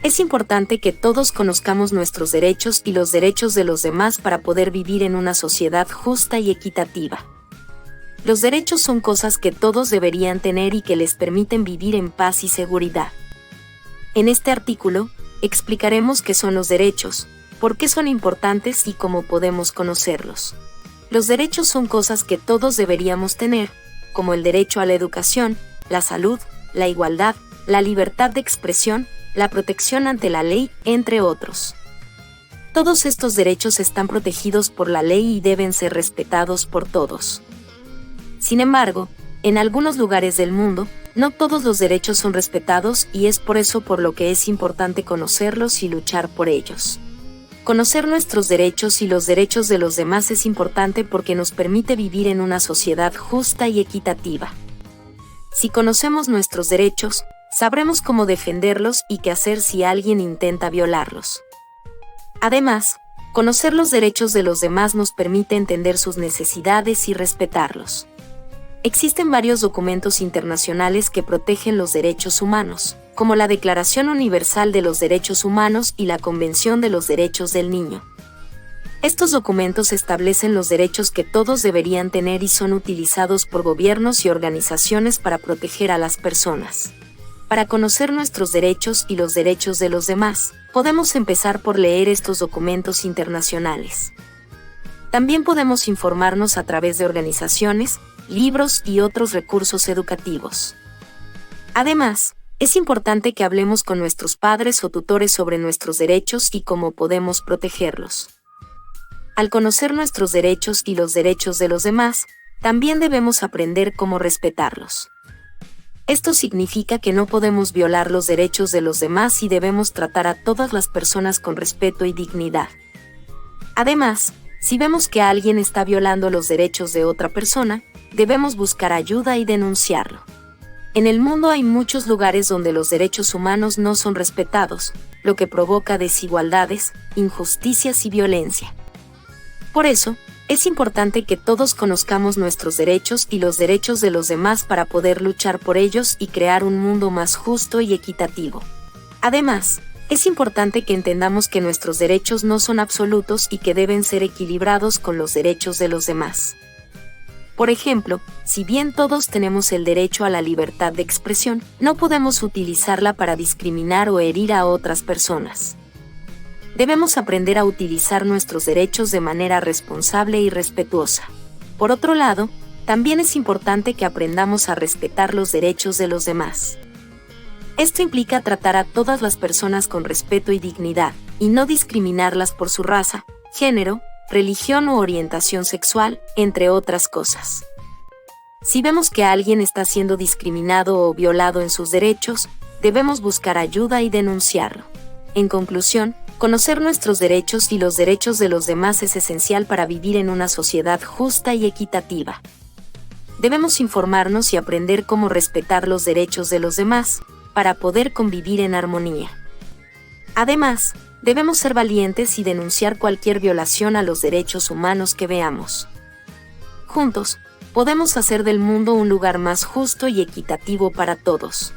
Es importante que todos conozcamos nuestros derechos y los derechos de los demás para poder vivir en una sociedad justa y equitativa. Los derechos son cosas que todos deberían tener y que les permiten vivir en paz y seguridad. En este artículo, explicaremos qué son los derechos, por qué son importantes y cómo podemos conocerlos. Los derechos son cosas que todos deberíamos tener, como el derecho a la educación, la salud, la igualdad, la libertad de expresión, la protección ante la ley, entre otros. Todos estos derechos están protegidos por la ley y deben ser respetados por todos. Sin embargo, en algunos lugares del mundo, no todos los derechos son respetados y es por eso por lo que es importante conocerlos y luchar por ellos. Conocer nuestros derechos y los derechos de los demás es importante porque nos permite vivir en una sociedad justa y equitativa. Si conocemos nuestros derechos, sabremos cómo defenderlos y qué hacer si alguien intenta violarlos. Además, conocer los derechos de los demás nos permite entender sus necesidades y respetarlos. Existen varios documentos internacionales que protegen los derechos humanos, como la Declaración Universal de los Derechos Humanos y la Convención de los Derechos del Niño. Estos documentos establecen los derechos que todos deberían tener y son utilizados por gobiernos y organizaciones para proteger a las personas. Para conocer nuestros derechos y los derechos de los demás, podemos empezar por leer estos documentos internacionales. También podemos informarnos a través de organizaciones, libros y otros recursos educativos. Además, es importante que hablemos con nuestros padres o tutores sobre nuestros derechos y cómo podemos protegerlos. Al conocer nuestros derechos y los derechos de los demás, también debemos aprender cómo respetarlos. Esto significa que no podemos violar los derechos de los demás y debemos tratar a todas las personas con respeto y dignidad. Además, si vemos que alguien está violando los derechos de otra persona, debemos buscar ayuda y denunciarlo. En el mundo hay muchos lugares donde los derechos humanos no son respetados, lo que provoca desigualdades, injusticias y violencia. Por eso, es importante que todos conozcamos nuestros derechos y los derechos de los demás para poder luchar por ellos y crear un mundo más justo y equitativo. Además, es importante que entendamos que nuestros derechos no son absolutos y que deben ser equilibrados con los derechos de los demás. Por ejemplo, si bien todos tenemos el derecho a la libertad de expresión, no podemos utilizarla para discriminar o herir a otras personas. Debemos aprender a utilizar nuestros derechos de manera responsable y respetuosa. Por otro lado, también es importante que aprendamos a respetar los derechos de los demás. Esto implica tratar a todas las personas con respeto y dignidad, y no discriminarlas por su raza, género, religión u orientación sexual, entre otras cosas. Si vemos que alguien está siendo discriminado o violado en sus derechos, debemos buscar ayuda y denunciarlo. En conclusión, conocer nuestros derechos y los derechos de los demás es esencial para vivir en una sociedad justa y equitativa. Debemos informarnos y aprender cómo respetar los derechos de los demás, para poder convivir en armonía. Además, debemos ser valientes y denunciar cualquier violación a los derechos humanos que veamos. Juntos, podemos hacer del mundo un lugar más justo y equitativo para todos.